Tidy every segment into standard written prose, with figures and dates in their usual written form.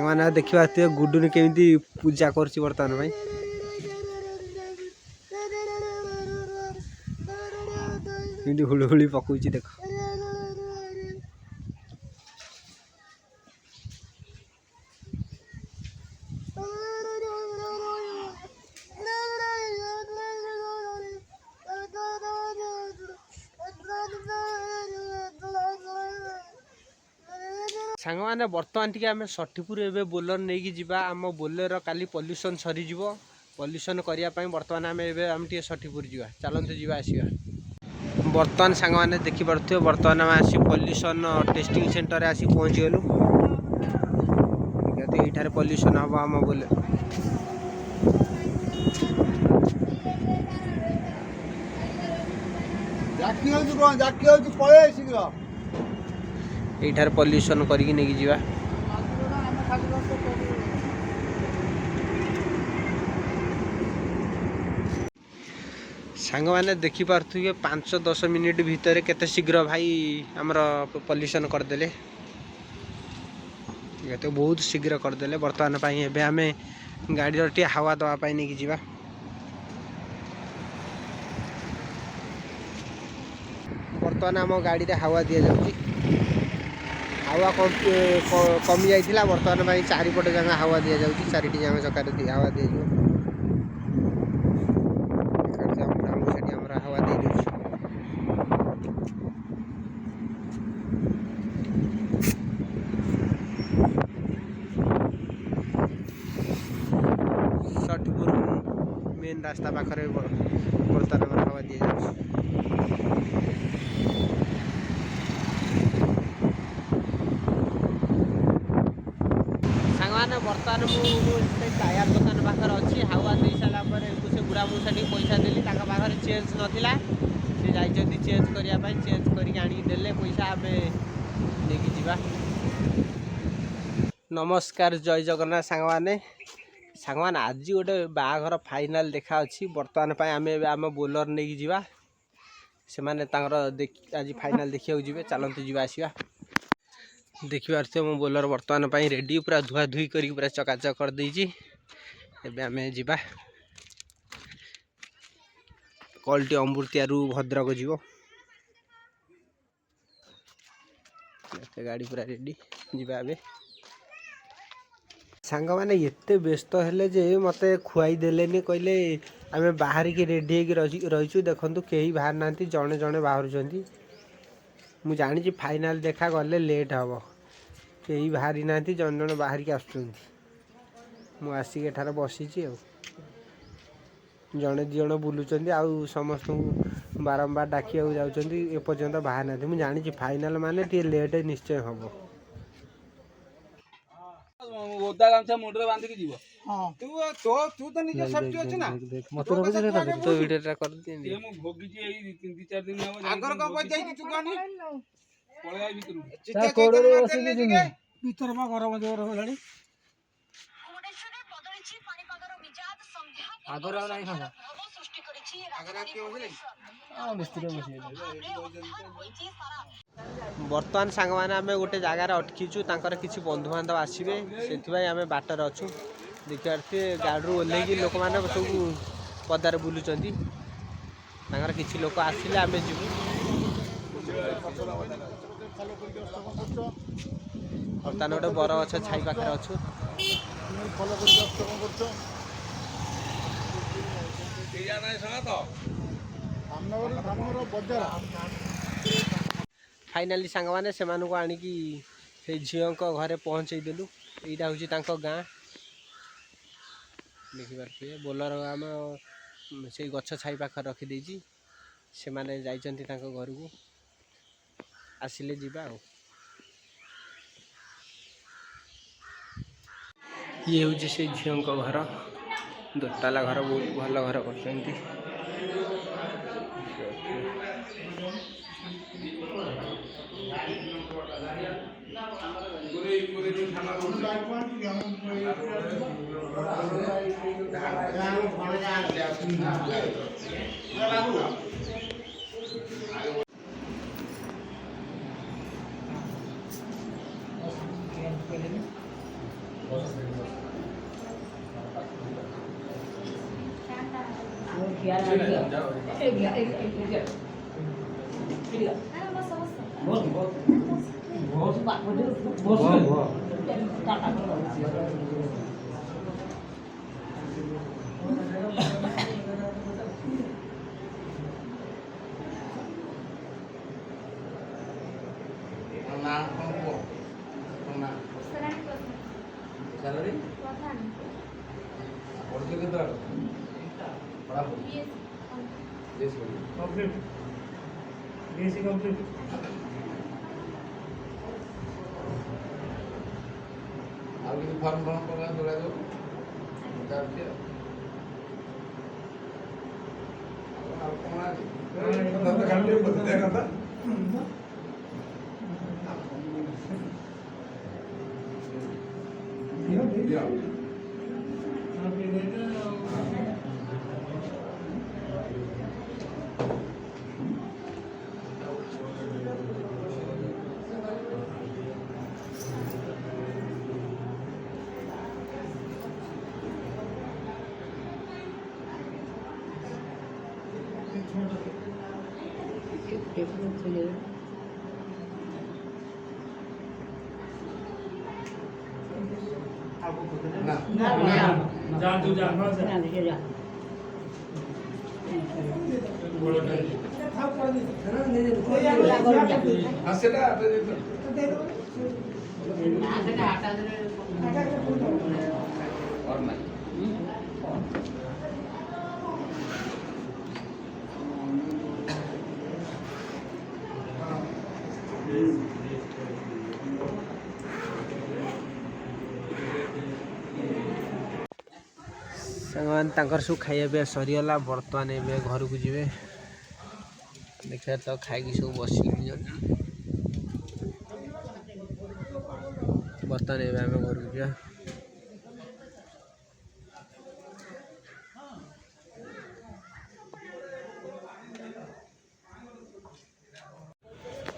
मैंने देखिए गुडुनी केमी पूजा कर बर्तमान भाई हुड़हुड़ी पकड़ देख सांग मैंने बर्तमान टी आम षठीपुर एवं बोलर नहीं जावा आम बोलेर काली पल्यूसन सरीज पल्यूसन करने बर्तमान आम षठीपुर जा चलते जावा आसवा बर्तमान सांग मैंने देखिपे बर्तमान आम आसी पल्यूसन टेस्टिंग सेंटर आसी पहुँची गलु ये पल्यूसन हम आम बोले ये पल्यूसन करके नहीं जावा सांग मैंने देखिपे 5-10 मिनिट भितर केते शीघ्र भाई आमर पल्यूसन करदे तो बहुत शीघ्र करदे बर्तमान आम गाड़ी टे हावा दवाई नहीं जावा बर्तमान आम गाड़ी रे हावा दि जाऊँगी हावा कमी जाइए बर्तमान चारिपटे जगह हावा दि जाऊँगी चारिटी जगह चकार हावा दि हावा दे षठीपुर मेन रास्ता पाखे बर्तमान हावा दि सांग बर्तमान मुझे टायर दुकान पाखे अच्छी हावा दे सारापर से बुढ़ा मुसा पैसा देली पाखे चेंज नाला सी जाइए चेंज करने चेंज करके पैसा आम नहीं जावा नमस्कार जय जगन्नाथ सांग मैंने आज गोटे बाघर फाइनाल देखा अच्छी बर्तमान आम आम बोलर नहीं जावा से मैंने आज फाइनाल देखा जी चलते जावा आसवा देखिए मो बोलर बर्तमान रेडी पूरा धुआ धुई कर पूरा चकाचक कर देजी एबे आम जा कलटी अमृतियारू भद्रक जीव गाड़ी पूरा रेडी जीवा एबे सांग मैंने एते व्यस्त हेले जे मते खुआई देलेनी कहले आम बाहर की रेडी रहीचु देखंतु केही बाहर नांती जणे जणे बाहर मु जानी फाइनाल देखा गले लेट हम कई बाहरी ना जन जन बाहर की आसिक एठार बसी जड़े दिज बुलूँ आउ समस्त बारंबार डाक जापर्यंत बाहर ना मुझे जानी फाइनाल माने टे लेट निश्चय हम ओदा गामछा मुंडरे बांधी के जीवो हां तू तो निज सेफ्टी अछि ना मत रोक दे तो वीडियो कर दे ये मु भोगी जी एई 3-4 दिन में आगर का बज जाई तू कानी पळे आई भीतर ता कोडरे बसी के जिमी भीतर मा घर में जोर होलाडी मुडेश्वरी बदलछि पानी पागर मिजाज संध्या आगर आ नाही खाना सृष्टि करिछि आगर के होले आ मिस्त्री बसी बर्तमान सांग मैंने आम गोटे जगार अटकीचु किसी बंधु बांधव आसवे से आम बाटर अच्छु देखिए गाड़ी ओह्ल लोक मैंने सब पदार बुलूँ किसी लोक आसिले आम जीवु बर्तमान गोटे बर गछ छाई पाखे अच्छु फाइनाली सांग मैंने से आणिकी झील घरे पहुँचे देलु यहाँ हूँ गाँ देखिपे बोलर आम से गछ छाई पाखे रखीदे से मैंने जाइछन्ति घर को आसिले जीवा ये हूँ से झील घर दोताला घर बहुत भल घर कर ଫର୍ମ ଫର୍ମ ପକା ଯୋଗାଯୋଗ ଚାଲିଛି ଆଉ କଣ ସାଙ୍ଗମାନେ ତାଙ୍କର ସବୁ ଖାଇବା ପିଇବା ସରିଗଲା। ବର୍ତ୍ତମାନ ଏବେ ଘରକୁ ଯିବେ। ଦେଖିବା ତ ଖାଇକି ସବୁ ବସିଲେଣି ଜଣେ। ବର୍ତ୍ତମାନ ଏବେ ଆମେ ଘରକୁ ଯିବା।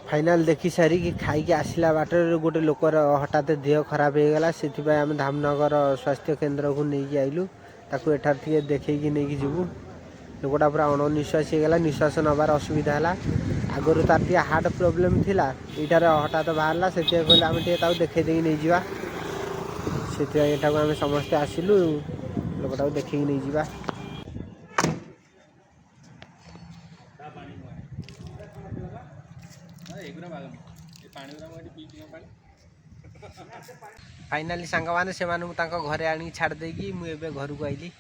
फाइनाल देखी सारिकी खाइकी आसला बाटर गोटे लोकर हठात देह खराब हो गला। से आम धामनगर स्वास्थ्य केन्द्र को लेकिन आइलु। ताकू एठार टे देखी नहीं जीवु। लोकटा पूरा अणनिश्वास होगला। निश्वास नबार असुविधा है। आगुरी तार टे हार्ट प्रोब्लेम थिला। यार हठात बाहर से कहले आम देखे देकी नहीं जावा। से आम समस्ते आसिलु लोकटा देखी नहीं जावा। फाइनाली सांग मैंने से घरे आनी छाड़ देगी मुझे घर को आइली।